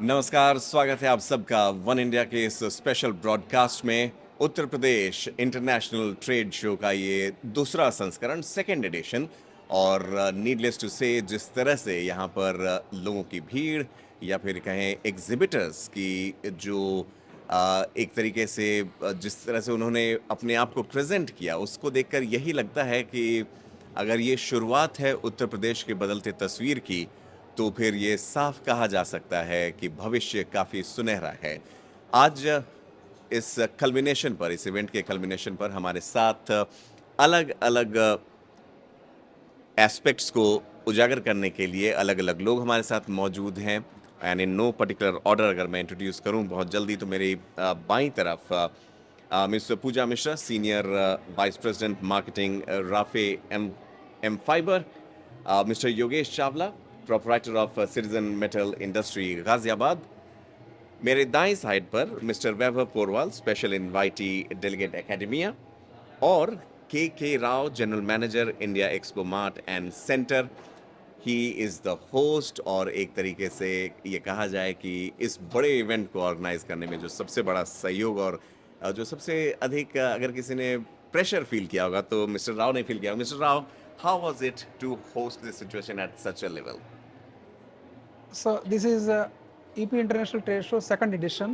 नमस्कार, स्वागत है आप सबका वन इंडिया के इस स्पेशल ब्रॉडकास्ट में। उत्तर प्रदेश इंटरनेशनल ट्रेड शो का ये दूसरा संस्करण, सेकेंड एडिशन। और नीडलेस टू से जिस तरह से यहाँ पर लोगों की भीड़ या फिर कहें एग्जिबिटर्स की जो एक तरीके से जिस तरह से उन्होंने अपने आप को प्रेजेंट किया, उसको देखकर यही लगता है कि अगर ये शुरुआत है उत्तर प्रदेश के बदलते तस्वीर की, तो फिर ये साफ कहा जा सकता है कि भविष्य काफ़ी सुनहरा है। आज इस कल्मिनेशन पर, इस इवेंट के कल्मिनेशन पर हमारे साथ अलग-अलग एस्पेक्ट्स को उजागर करने के लिए अलग-अलग लोग हमारे साथ मौजूद हैं। And in no particular order अगर मैं इंट्रोड्यूस करूं बहुत जल्दी, तो मेरी बाईं तरफ Miss Pooja Mishra, senior vice president marketing, Rafe M M fibre. Mister Yogesh Chawla, proprietor of citizen metal industry Ghaziabad. मेरे दाएं साइड पर Mister Vaibhav Porwal, special invitee, delegate academia. और K Rao, general manager, India expo mart and centre. He is the host, और एक तरीके से ये कहा जाए कि इस बड़े इवेंट को ऑर्गेनाइज करने में जो सबसे बड़ा सहयोग और जो सबसे अधिक अगर किसी ने प्रेशर फील किया होगा तो मिस्टर राव ने फील किया। Mister Rao, how was it to host this situation at such a level? So this is EP International Trade Show second edition.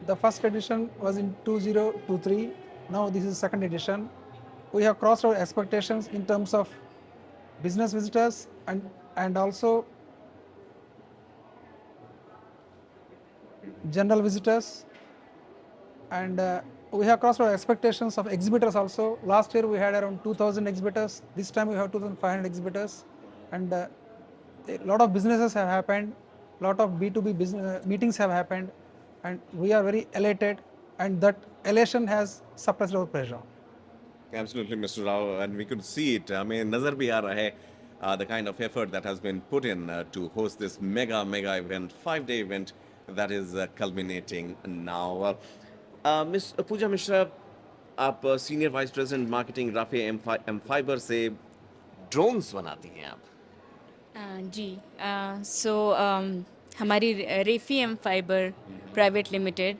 The first edition was in 2023. Now this is second edition. We have crossed our expectations in terms of business visitors and also general visitors, and we have crossed our expectations of exhibitors also. Last year we had around 2,000 exhibitors. This time we have 2,500 exhibitors, and a lot of businesses have happened, lot of B2B business meetings have happened, and we are very elated, and that elation has suppressed our pressure. Absolutely, Mr. Rao, and we could see it. I mean, nazar bhi aa raha hai, the kind of effort that has been put in to host this mega event, 5-day event that is culminating now. Miss Pooja Mishra, आप senior vice president marketing Rafe M fibre से drones बनाती हैं आप। जी। So हमारी Raphe M fibre private limited,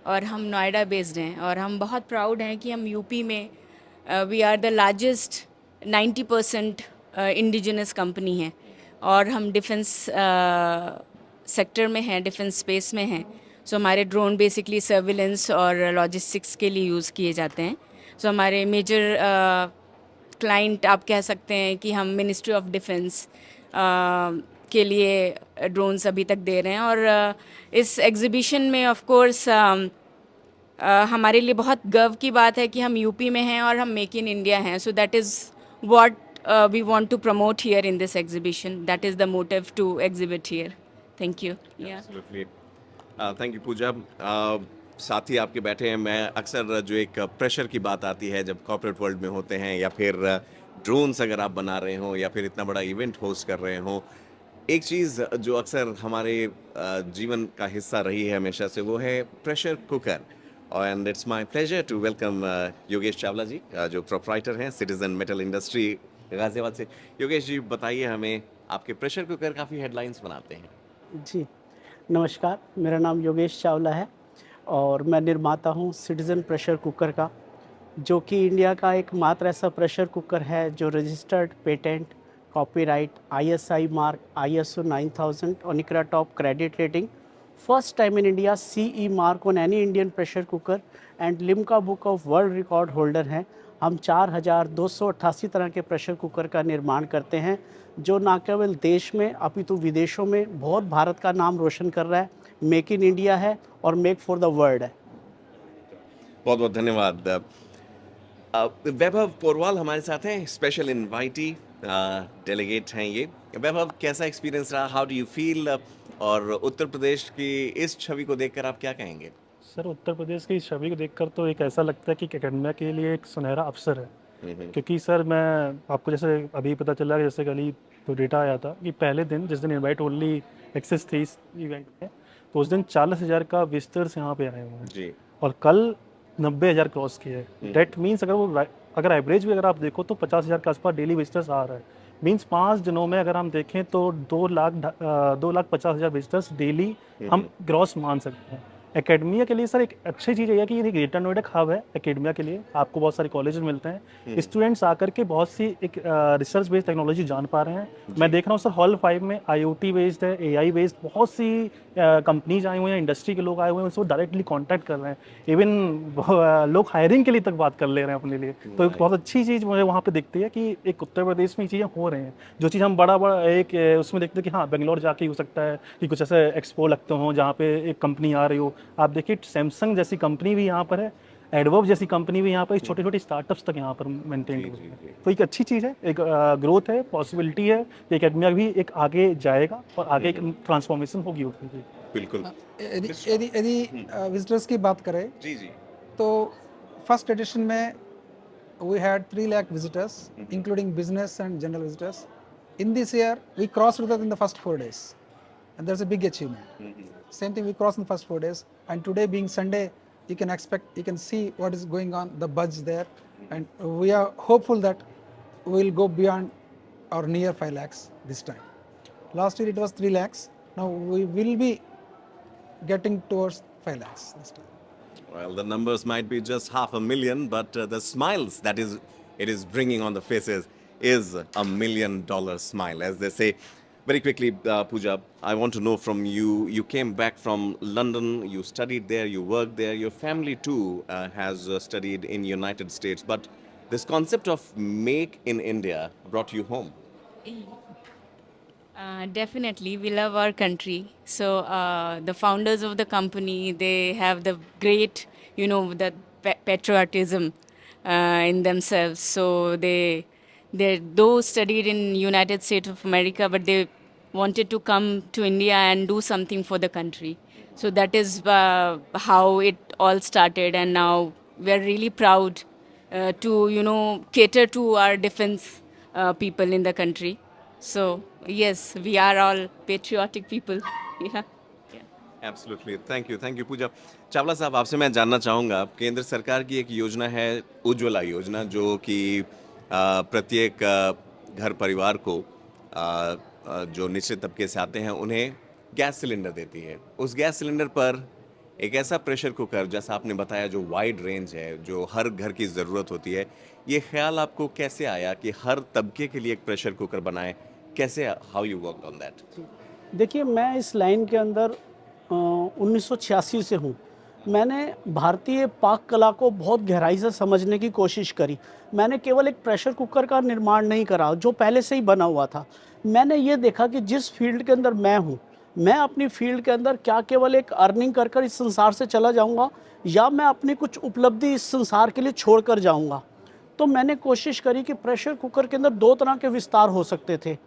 और हम Noida based हैं, और हम बहुत प्राउड हैं कि हम यूपी में we are the largest 90% indigenous company हैं, और हम डिफेंस सेक्टर में हैं, डिफेंस स्पेस में हैं। सो हमारे ड्रोन बेसिकली सर्विलेंस और लॉजिस्टिक्स के लिए यूज़ किए जाते हैं। सो हमारे मेजर क्लाइंट आप कह सकते हैं कि हम मिनिस्ट्री ऑफ डिफेंस के लिए ड्रोन्स अभी तक दे रहे हैं। और इस एग्ज़िबिशन में ऑफ कोर्स हमारे लिए बहुत गर्व की बात है कि हम यूपी में हैं और हम मेक इन इंडिया हैं। So that is what we want to promote here in this exhibition. That is the motive to exhibit here. Thank you. Absolutely. Thank you Pooja. साथी आपके बैठे हैं। मैं अक्सर जो एक प्रेशर की बात आती है जब कॉर्पोरेट वर्ल्ड में होते हैं, या फिर ड्रोन्स अगर आप बना रहे हो या फिर इतना बड़ा इवेंट होस्ट कर रहे हो, एक चीज़ जो अक्सर हमारे जीवन का हिस्सा रही है हमेशा से, वो है pressure cooker. And it's my pleasure to welcome Yogesh Chawla ji, जो प्रोप्राइटर हैं सिटीजन मेटल इंडस्ट्री गाजियाबाद से। योगेश जी, बताइए हमें, आपके प्रेशर कुकर काफ़ी हेडलाइंस बनाते हैं। जी, नमस्कार। मेरा नाम योगेश चावला है और मैं निर्माता हूँ सिटीज़न प्रेशर कुकर का, जो कि इंडिया का एकमात्र ऐसा प्रेशर कुकर है जो registered, patent, copyright, ISI mark, ISO 9000 और ICRA top credit rating, first time in India CE mark on any Indian pressure cooker and Limca book of world record holder हैं। हम 4288 तरह के प्रेशर कुकर का निर्माण करते हैं, जो न केवल देश में अपितु विदेशों में बहुत भारत का नाम रोशन कर रहा है। मेक इन इंडिया है और मेक फॉर द वर्ल्ड है। बहुत बहुत धन्यवाद। वैभव पोरवाल हमारे साथ हैं, स्पेशल इनवाइटी डेलीगेट हैं ये। वैभव, कैसा एक्सपीरियंस रहा? How do you feel? और उत्तर प्रदेश की इस छवि को देखकर आप क्या कहेंगे? सर, उत्तर प्रदेश की इस छवि को देखकर तो एक ऐसा लगता है कि एकेडमिया के लिए एक सुनहरा अवसर है। क्योंकि सर, मैं आपको जैसे अभी पता चला, जैसे कल ही तो डेटा आया था कि पहले दिन जिस दिन इनवाइट ओनली एक्सेस थी इस इवेंट में, तो उस दिन 40,000 का विजिटर्स यहाँ पे आए हुए हैं जी। और कल 90,000 क्रॉस किए हैं। डेट मीन्स अगर एवरेज भी अगर आप देखो तो 50,000 के आसपास डेली विजिटर्स आ रहा है। मीन्स 5 दिनों में अगर हम देखें तो 2,50,000 विजिटर्स डेली हम ग्रॉस मान सकते हैं। एकेडमिया के लिए सर एक अच्छी चीज़ ये है कि ये ग्रेटर नोएडा एक हब है एकेडमिया के लिए, आपको बहुत सारे कॉलेजेस मिलते हैं, स्टूडेंट्स आकर के बहुत सी एक रिसर्च बेस्ड टेक्नोलॉजी जान पा रहे हैं। मैं देख रहा हूँ सर हॉल 5 में IoT बेस्ड है, AI बेस्ड बहुत सी कंपनीज आई हुई हैं, इंडस्ट्री के लोग आए हुए हैं, उसको डायरेक्टली कॉन्टैक्ट कर रहे हैं। इवन लोग हायरिंग के लिए तक बात कर ले रहे हैं अपने लिए। तो एक बहुत अच्छी चीज़ मुझे वहाँ पे दिखती है कि एक उत्तर प्रदेश में ये चीज़ें हो रही हैं। जो चीज़ हम बड़ा बड़ा एक उसमें देखते हैं कि हाँ बेंगलोर जाके हो सकता है कि कुछ ऐसे एक्सपो लगते हों जहाँ पे एक कंपनी आ रही हो। आप देखिए सैमसंग जैसी कंपनी भी यहाँ पर है, एडवर्ब जैसी कंपनी भी यहाँ पर, छोटे छोटे स्टार्टअप्स तक यहाँ पर मेंटेन हो रही है। तो एक अच्छी चीज़ है, एक ग्रोथ है, पॉसिबिलिटी है, एकेडमिया भी एक आगे जाएगा और आगे एक ट्रांसफॉर्मेशन होगी उसकी। बिल्कुल यदि विजिटर्स की बात करें जी जी तो फर्स्ट एडिशन में we had 3 lakh visitors including business and general visitors. In this year we crossed that in the first 4 days, and that's a big achievement. Same thing, we crossed in the first 4 days, and today being Sunday you can see what is going on, the buzz there, and we are hopeful that we will go beyond or near 5 lakhs this time. Last year it was 3 lakhs, now we will be getting towards 5 lakhs this time. Well, the numbers might be just 500,000, but the smiles that it is bringing on the faces is $1,000,000 smile, as they say. Very quickly, Pooja, I want to know from you. You came back from London. You studied there. You worked there. Your family too has studied in United States. But this concept of "Make in India" brought you home. Definitely, we love our country. So the founders of the company, they have the great, the patriotism in themselves. So they though studied in United States of America, but they wanted to come to India and do something for the country. So that is how it all started, and now we are really proud to cater to our defense people in the country. So yes, we are all patriotic people. Yeah. Absolutely, thank you Pooja. Chawla साहब, आपसे मैं जानना चाहूँगा, केंद्र सरकार की एक योजना है उज्ज्वला योजना, जो कि प्रत्येक घर परिवार को जो निश्चित तबके से आते हैं उन्हें गैस सिलेंडर देती है। उस गैस सिलेंडर पर एक ऐसा प्रेशर कुकर, जैसा आपने बताया, जो वाइड रेंज है, जो हर घर की ज़रूरत होती है, ये ख्याल आपको कैसे आया कि हर तबके के लिए एक प्रेशर कुकर बनाएं? कैसे, how you work on that? देखिए, मैं इस लाइन के अंदर 1986 से हूँ। मैंने भारतीय पाक कला को बहुत गहराई से समझने की कोशिश करी। मैंने केवल एक प्रेशर कुकर का निर्माण नहीं करा जो पहले से ही बना हुआ था। मैंने ये देखा कि जिस फील्ड के अंदर मैं हूँ, मैं अपनी फील्ड के अंदर क्या केवल एक अर्निंग कर कर इस संसार से चला जाऊँगा, या मैं अपनी कुछ उपलब्धि इस संसार के लिए छोड़ कर जाऊँगा। तो मैंने कोशिश करी कि प्रेशर कुकर के अंदर 2 तरह के विस्तार हो सकते थे।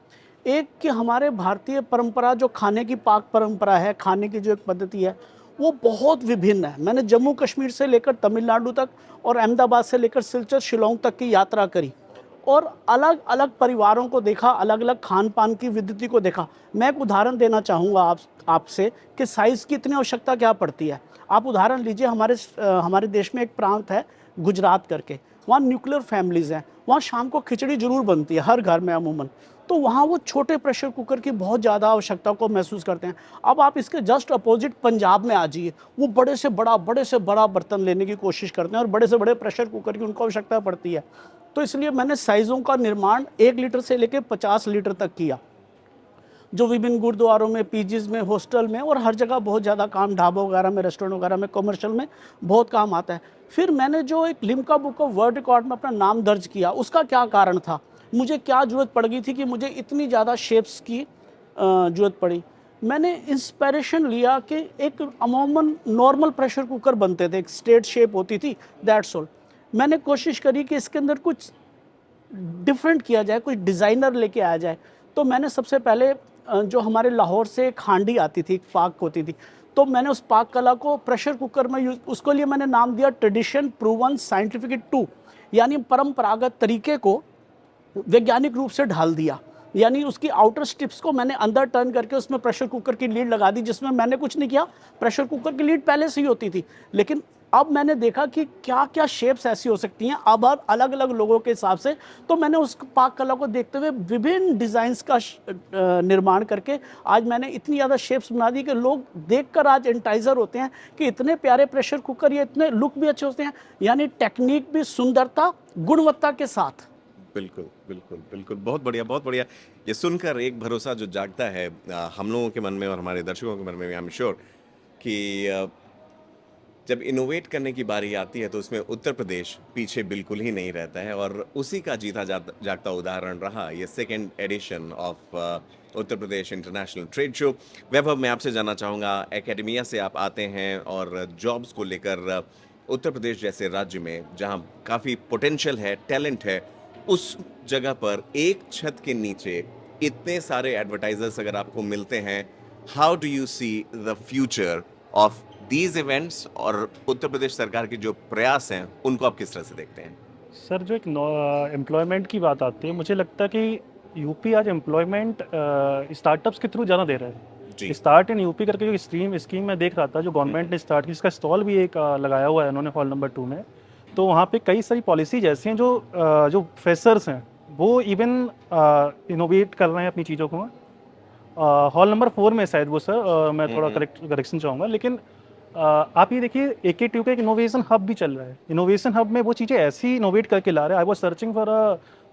एक कि हमारे भारतीय परंपरा, जो खाने की पाक परंपरा है, खाने की जो एक पद्धति है, वो बहुत विभिन्न है। मैंने जम्मू कश्मीर से लेकर तमिलनाडु तक और अहमदाबाद से लेकर सिलचर, शिलोंग तक की यात्रा करी और अलग अलग परिवारों को देखा, अलग अलग खान पान की विद्धि को देखा। मैं एक उदाहरण देना चाहूँगा आपसे कि साइज़ की इतनी आवश्यकता क्या पड़ती है। आप उदाहरण लीजिए, हमारे देश में एक प्रांत है गुजरात करके, वहाँ न्यूक्लियर फैमिलीज़ हैं, वहाँ शाम को खिचड़ी ज़रूर बनती है हर घर में अमूमन। तो वहाँ वो छोटे प्रेशर कुकर की बहुत ज़्यादा आवश्यकता को महसूस करते हैं। अब आप इसके जस्ट अपोजिट पंजाब में आ जाइए, वो बड़े से बड़ा बर्तन लेने की कोशिश करते हैं और बड़े से बड़े प्रेशर कुकर की उनको आवश्यकता पड़ती है। तो इसलिए मैंने साइज़ों का निर्माण 1 लीटर से लेकर 50 लीटर तक किया, जो विभिन्न गुरुद्वारों में, पीजीज में, हॉस्टल में और हर जगह बहुत ज़्यादा काम, ढाबों वगैरह में, रेस्टोरेंट वगैरह में, कमर्शियल में बहुत काम आता है। फिर मैंने जो एक Limca book of world record में अपना नाम दर्ज किया, उसका क्या कारण था, मुझे क्या ज़रूरत पड़ गई थी कि मुझे इतनी ज़्यादा शेप्स की ज़रूरत पड़ी। मैंने इंस्पिरेशन लिया कि एक अमूमन नॉर्मल प्रेशर कुकर बनते थे, एक स्ट्रेट शेप होती थी, दैट्स ऑल। मैंने कोशिश करी कि इसके अंदर कुछ डिफरेंट किया जाए, कुछ डिज़ाइनर लेके आया जाए। तो मैंने सबसे पहले जो हमारे लाहौर से एक हांडी आती थी, एक पाक होती थी, तो मैंने उस पाक कला को प्रेशर कुकर में यूज़, उसको लिए मैंने नाम दिया ट्रेडिशन प्रूवन साइंटिफिक 2, यानी परंपरागत तरीके को वैज्ञानिक रूप से ढाल दिया। यानी उसकी आउटर स्ट्रिप्स को मैंने अंदर टर्न करके उसमें प्रेशर कुकर की लीड लगा दी, जिसमें मैंने कुछ नहीं किया। प्रेशर कुकर की लीड पहले से ही होती थी, लेकिन अब मैंने देखा कि क्या क्या शेप्स ऐसी हो सकती हैं अब अलग अलग लोगों के हिसाब से। तो मैंने उस पाक कला को देखते हुए विभिन्न डिज़ाइंस का निर्माण करके आज मैंने इतनी ज़्यादा शेप्स बना दी कि लोग देखकर आज एंटाइजर होते हैं कि इतने प्यारे प्रेशर कुकर, ये इतने लुक भी अच्छे होते हैं, यानी टेक्निक भी सुंदरता गुणवत्ता के साथ। बिल्कुल, बिल्कुल, बिल्कुल। बहुत बढ़िया, बहुत बढ़िया। ये सुनकर एक भरोसा जो जागता है हम लोगों के मन में और हमारे दर्शकों के मन में, आई एम श्योर कि जब इनोवेट करने की बारी आती है तो उसमें उत्तर प्रदेश पीछे बिल्कुल ही नहीं रहता है और उसी का जीता जागता उदाहरण रहा ये second edition of Uttar Pradesh international trade show. Vaibhav, मैं आपसे जानना चाहूँगा, एकेडमिया से आप आते हैं और जॉब्स को लेकर उत्तर प्रदेश जैसे राज्य में जहाँ काफ़ी पोटेंशियल है, टैलेंट है, उस जगह पर एक छत के नीचे इतने सारे एडवर्टाइजर्स अगर आपको मिलते हैं, how do you see the future of these events और उत्तर प्रदेश सरकार के जो प्रयास हैं उनको आप किस तरह से देखते हैं? सर जो एक एम्प्लॉयमेंट की बात आती है, मुझे लगता है कि यूपी आज एम्प्लॉयमेंट स्टार्टअप्स के थ्रू ज़्यादा दे रहा जी। है। स्टार्ट इन यूपी करके जो स्कीम मैं देख रहा था जो गवर्नमेंट ने स्टार्ट की, इसका स्टॉल भी एक लगाया हुआ है उन्होंने हॉल नंबर 2 में। तो वहाँ पे कई सारी पॉलिसीज ऐसी हैं जो फ्रेशर्स हैं वो इवन इनोवेट कर रहे हैं अपनी चीज़ों को। हॉल नंबर 4 में शायद वो सर, मैं थोड़ा करेक्शन चाहूँगा, लेकिन आप ये देखिए AK2 का एक इनोवेशन हब भी चल रहा है। इनोवेशन हब में वो चीज़ें ऐसी इनोवेट करके ला रहे हैं। I was searching for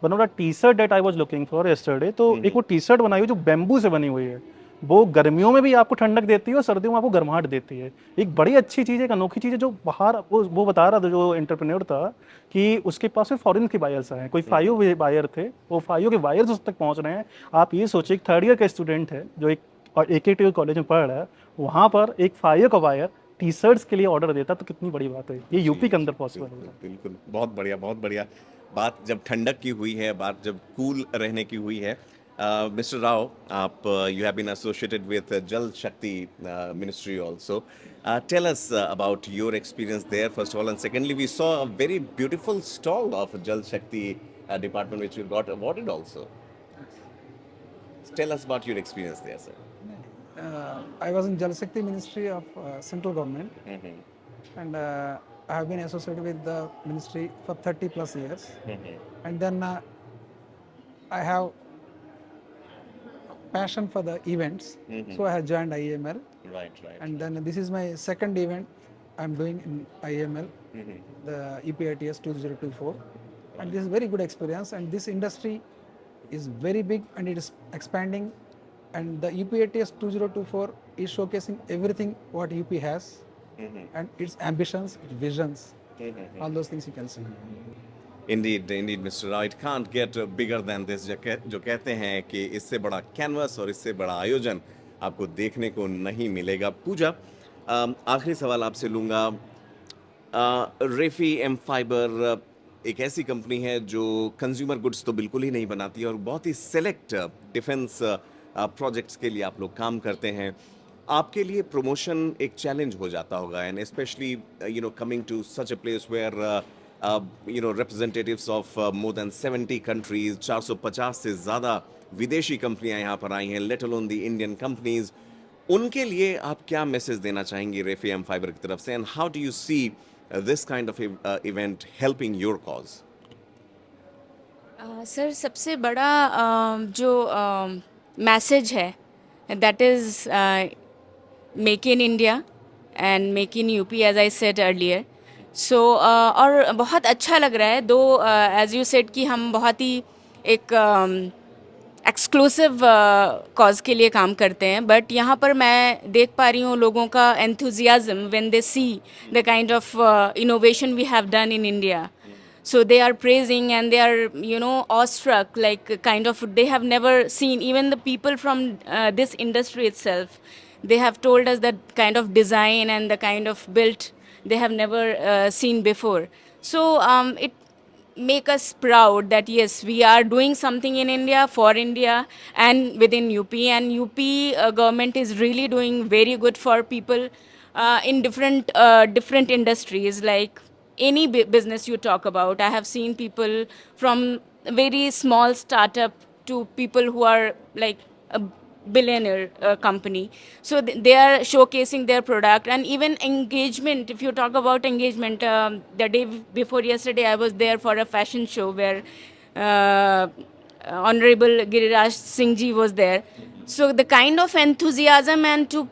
one of the T shirt that I was looking for yesterday. तो एक वो टी शर्ट बनाई हुई जो बैम्बू से बनी हुई है, वो गर्मियों में भी आपको ठंडक देती है और सर्दियों में आपको गर्माहट देती है। एक बड़ी अच्छी चीज़ है, एक अनोखी चीज़ है जो बाहर वो बता रहा था जो एंटरप्रेन्योर था कि उसके पास में फॉरेन के बायर्स आए हैं। कोई फाइव बायर थे, वो फाइव के बायर्स उस तक पहुँच रहे हैं। आप ये सोचिए, एक 3rd ईयर का स्टूडेंट है जो एक AK2 कॉलेज में पढ़ रहा है, वहाँ पर एक फाइव का बायर टी शर्ट्स के लिए ऑर्डर देता, तो कितनी बड़ी बात है। ये यूपी के अंदर पॉसिबल है। बिल्कुल, बिल्कुल। बहुत बढ़िया, बहुत बढ़िया। बात जब ठंडक की हुई है, बात जब कूल रहने की हुई है, मिस्टर राव, आप you have been associated with Jal Shakti ministry also. Tell us about your experience there first of all, and secondly we saw a very beautiful stall of Jal Shakti department which you got awarded also. Tell us about your experience there, sir. I was in Jal Shakti Ministry of central government, and I have been associated with the ministry for 30 plus years. And then I have passion for the events, so I have joined IAML. Right, right. And then this is my second event I'm doing in IAML, the EPITS 2024, and this is very good experience. And this industry is very big and it is expanding. And the EPITS 2024 is showcasing everything what UP has, and its ambitions, its visions, all those things you can see. Indeed, indeed, Mr. Rao, it can't get bigger than this. जो कहते हैं कि इससे बड़ा canvas और इससे बड़ा आयोजन आपको देखने को नहीं मिलेगा। पूजा, आखिरी सवाल आपसे लूँगा। रेफी एम फाइबर एक ऐसी कंपनी है जो कंज्यूमर गुड्स तो बिल्कुल ही नहीं बनाती है और बहुत ही सेलेक्ट डिफेंस प्रोजेक्ट्स के लिए आप लोग काम करते हैं। आपके लिए प्रमोशन एक चैलेंज हो जाता होगा, and specially coming to such a place where representatives of more than 70 countries, 450 से ज़्यादा विदेशी कंपनियां यहाँ पर आई हैं, let alone the Indian companies. उनके लिए आप क्या मैसेज देना चाहेंगी रेफी एम फाइबर की तरफ से, and how do you see this kind of event helping your cause? Sir सबसे बड़ा जो मैसेज है that is make in India and make in UP, as I said earlier. So और बहुत अच्छा लग रहा है, दो एज यू सेड कि हम बहुत ही एक एक्सक्लूसिव कॉज के लिए काम करते हैं, बट यहाँ पर मैं देख पा रही हूँ लोगों का enthusiasm when they see the kind of innovation we have done in India. So they are praising and they are awestruck, like kind of they have never seen, even the people from this industry itself, they have told us that kind of design and the kind of built they have never seen before. So it make us proud that yes, we are doing something in India for India and within UP, and UP government is really doing very good for people in different industries. Like any business you talk about, I have seen people from very small startup to people who are like billionaire company. So they are showcasing their product, and even engagement. If you talk about engagement, the day before yesterday, I was there for a fashion show where uh, Honorable Giriraj Singh ji was there. So the kind of enthusiasm and to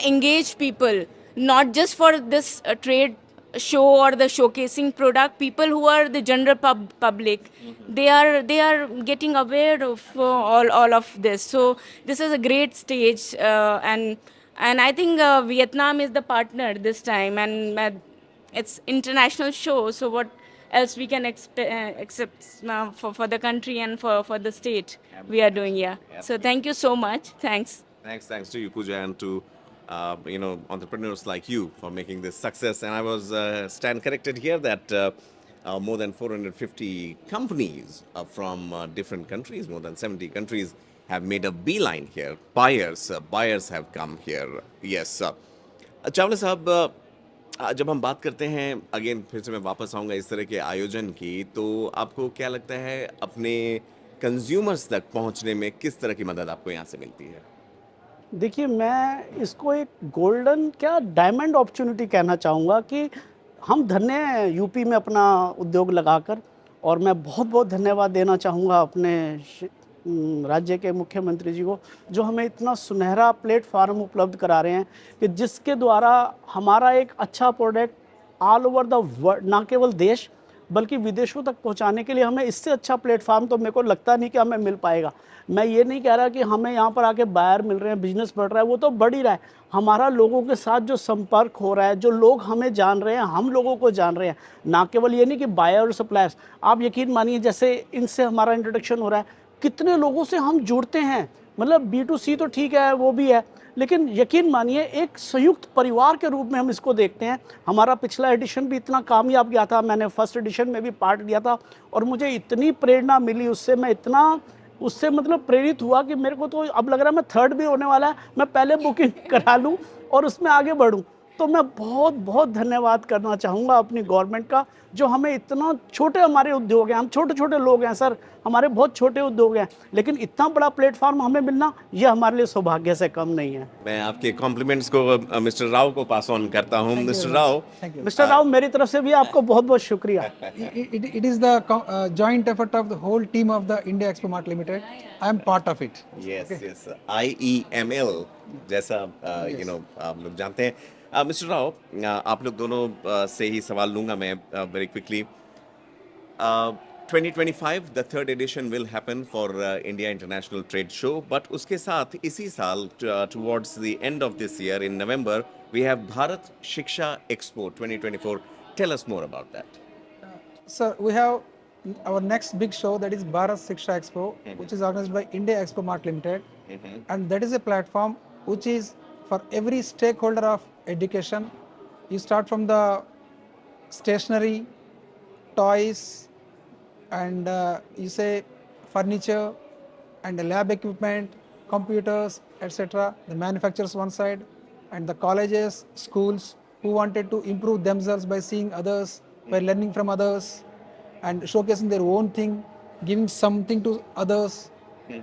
engage people, not just for this trade show or the showcasing product, people who are the general public, they are getting aware of all of this. So this is a great stage, and I think Vietnam is the partner this time, and it's international show. So what else we can accept for the country and for the state we are doing. Yeah. So thank you so much. Thanks. Thanks to you, Pooja, and to entrepreneurs like you for making this success. And I was stand corrected here that more than 450 companies from different countries, more than 70 countries, have made a beeline here. Buyers have come here. Yes. Chawla साहब, जब हम बात करते हैं, again फिर से मैं वापस आऊँगा इस तरह के आयोजन की, तो आपको क्या लगता है अपने कंज्यूमर्स तक पहुँचने में किस तरह की मदद आपको यहाँ से मिलती है? देखिए, मैं इसको एक गोल्डन क्या डायमंड अपॉर्चुनिटी कहना चाहूँगा कि हम धन्य हैं यूपी में अपना उद्योग लगाकर। और मैं बहुत बहुत धन्यवाद देना चाहूँगा अपने राज्य के मुख्यमंत्री जी को, जो हमें इतना सुनहरा प्लेटफार्म उपलब्ध करा रहे हैं कि जिसके द्वारा हमारा एक अच्छा product all over the world, ना केवल देश बल्कि विदेशों तक पहुंचाने के लिए हमें इससे अच्छा प्लेटफार्म तो मेरे को लगता नहीं कि हमें मिल पाएगा। मैं ये नहीं कह रहा कि हमें यहाँ पर आके बायर मिल रहे हैं, बिजनेस बढ़ रहा है, वो तो बढ़ ही रहा है। हमारा लोगों के साथ जो संपर्क हो रहा है, जो लोग हमें जान रहे हैं, हम लोगों को जान रहे हैं, ना केवल ये नहीं कि बायर और सप्लायर्स। आप यकीन मानिए, जैसे इनसे हमारा इंट्रोडक्शन हो रहा है, कितने लोगों से हम जुड़ते हैं। मतलब B2C तो ठीक है, वो भी है, लेकिन यकीन मानिए एक संयुक्त परिवार के रूप में हम इसको देखते हैं। हमारा पिछला एडिशन भी इतना कामयाब गया था, मैंने फर्स्ट एडिशन में भी पार्ट लिया था और मुझे इतनी प्रेरणा मिली उससे, मैं इतना उससे मतलब प्रेरित हुआ कि मेरे को तो अब लग रहा है मैं थर्ड भी होने वाला है, मैं पहले बुकिंग करा लूँ और उसमें आगे बढ़ूँ। तो मैं बहुत बहुत धन्यवाद करना चाहूँगा अपनी गवर्नमेंट का, जो हमें इतना छोटे हमारे उद्योग हैं, हम छोटे छोटे लोग हैं सर, हमारे बहुत छोटे उद्योग हैं, लेकिन इतना बड़ा प्लेटफार्म हमें मिलना ये हमारे लिए सौभाग्य से कम नहीं है। मैं आपके कॉम्प्लीमेंट्स को मिस्टर राव को पास ऑन करता हूँ। Mister Rao, Thank you. Mister Rao, मेरी तरफ से भी आपको बहुत बहुत शुक्रिया। It is the joint effort of the whole team of the India Expo Mart Limited. I am part of it. Yes IEML जैसा आप लोग जानते हैं। मिस्टर राव, आप लोग दोनों से ही सवाल लूंगा मैं very quickly. 2025 the third edition will happen for India international trade show, but उसके साथ इसी साल towards the end of this year in November we have Bharat Shiksha expo 2024. Tell us more about that. Sir, we have our next big show, that is Bharat Shiksha Expo, which is organized by India Expo Mart Limited, and that is a platform which is for every stakeholder of education. You start from the stationery, toys, and you say furniture and the lab equipment, computers, etc. The manufacturers one side, and the colleges, schools who wanted to improve themselves by seeing others, by learning from others, and showcasing their own thing, giving something to others.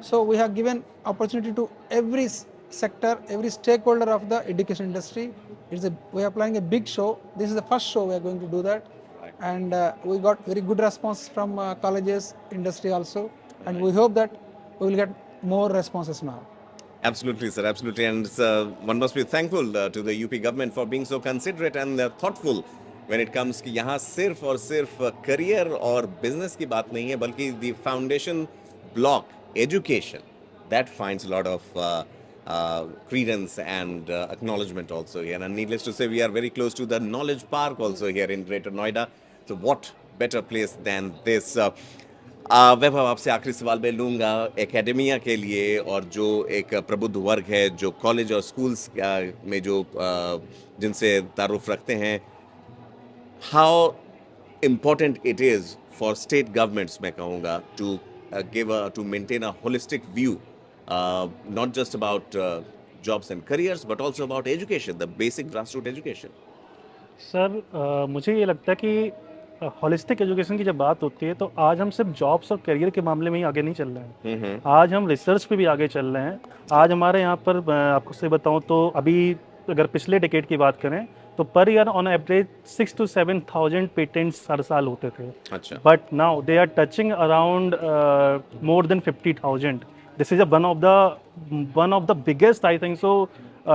So we have given opportunity to every sector, every stakeholder of the education industry. We are planning a big show. This is the first show we are going to do that, and we got very good response from colleges, industry also, and we hope that we will get more responses now. Absolutely, sir. Absolutely. And one must be thankful to the UP government for being so considerate and thoughtful when it comes कि यहाँ सिर्फ और सिर्फ career और business की बात नहीं है, बल्कि the foundation block, education, that finds a lot of credence and acknowledgement also here. And needless to say, we are very close to the Knowledge Park also here in Greater Noida. So what better place than this? वैभव, आपसे आखिरी सवाल मैं लूँगा academia के लिए, और जो एक प्रबुद्ध वर्ग है जो कॉलेज और स्कूल्स में जो जिनसे तारुफ रखते हैं, how important it is for state governments, मैं कहूँगा, to maintain a holistic view, not just about jobs and careers, but also about education, the basic grassroots education. Sir मुझे ये लगता है कि हॉलिस्टिक एजुकेशन की जब बात होती है तो आज हम सिर्फ जॉब्स और करियर के मामले में ही आगे नहीं चल रहे हैं, आज हम रिसर्च पे भी आगे चल रहे हैं। आज हमारे यहाँ पर मैं आपको से बताऊँ तो अभी अगर पिछले डिकेड की बात करें तो पर year on average 6 to 7,000 patents हर साल होते थे, अच्छा, but now they are touching around more than 50,000. This is one of the biggest, I think so,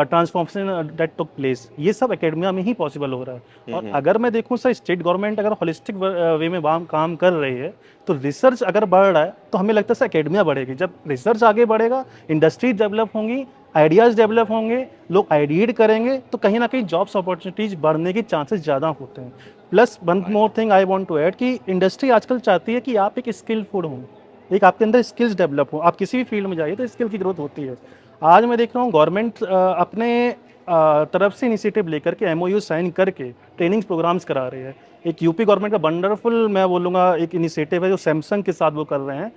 transformation that took place. ये सब एकेडमिया में ही पॉसिबल हो रहा है। और अगर मैं देखूँ सर, स्टेट गवर्नमेंट अगर होलिस्टिक वे में काम कर रही है तो रिसर्च अगर बढ़ रहा है तो हमें लगता है सर एकेडमिया बढ़ेगी। जब रिसर्च आगे बढ़ेगा, इंडस्ट्री डेवलप होंगी, आइडियाज़ डेवलप होंगे, लोग आइडिएट करेंगे, तो कहीं ना कहीं जॉब्स अपॉर्चुनिटीज बढ़ने के चांसेस ज़्यादा होते हैं। Plus one more thing I want to add कि इंडस्ट्री आजकल चाहती है कि आप एक स्किलफुल हों, एक आपके अंदर स्किल्स डेवलप हो। आप किसी भी फील्ड में जाइए तो स्किल की ग्रोथ होती है। आज मैं देख रहा हूँ गवर्नमेंट अपने तरफ से इनिशिएटिव लेकर के एमओयू साइन करके ट्रेनिंग प्रोग्राम्स करा रही है। एक यूपी गवर्नमेंट का वंडरफुल मैं बोलूँगा एक इनिशिएटिव है जो सैमसंग के साथ वो कर रहे हैं,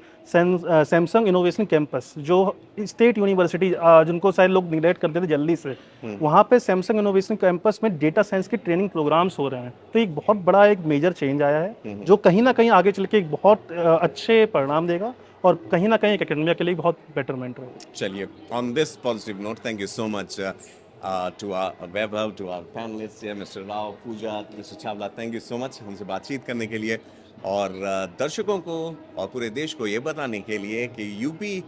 सैमसंग इनोवेशन कैंपस, जो स्टेट यूनिवर्सिटी जिनको शायद लोग निगलेक्ट करते थे जल्दी से, वहाँ पे सैमसंग इनोवेशन कैंपस में डेटा साइंस के ट्रेनिंग प्रोग्राम्स हो रहे हैं। तो एक बहुत बड़ा एक मेजर चेंज आया है जो कहीं ना कहीं आगे चल के एक बहुत अच्छे परिणाम देगा और कहीं ना कहीं एकेडमिया के लिए बहुत बेटरमेंट रहेगा। चलिए, on this positive note, thank you so much to our Vaibhav, to our panellist mister Rao, Pooja, mister Chawla, thank you so much हमसे बातचीत करने के लिए और दर्शकों को और पूरे देश को ये बताने के लिए कि UP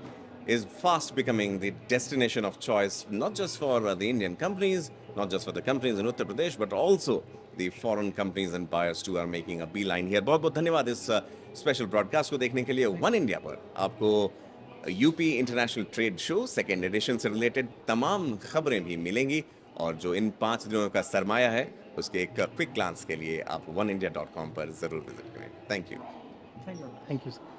is fast becoming the destination of choice, not just for the Indian companies, not just for the companies in Uttar Pradesh, but also the foreign companies and buyers too are making a beeline here. बहुत बहुत धन्यवाद इस special broadcast को देखने के लिए। One India पर आपको UP international trade show second edition से रिलेटेड तमाम खबरें भी मिलेंगी और जो इन 5 दिनों का सरमाया है उसके एक क्विक ग्लांस के लिए आप oneindia.com पर ज़रूर विजिट करें। Thank you. Thank you sir.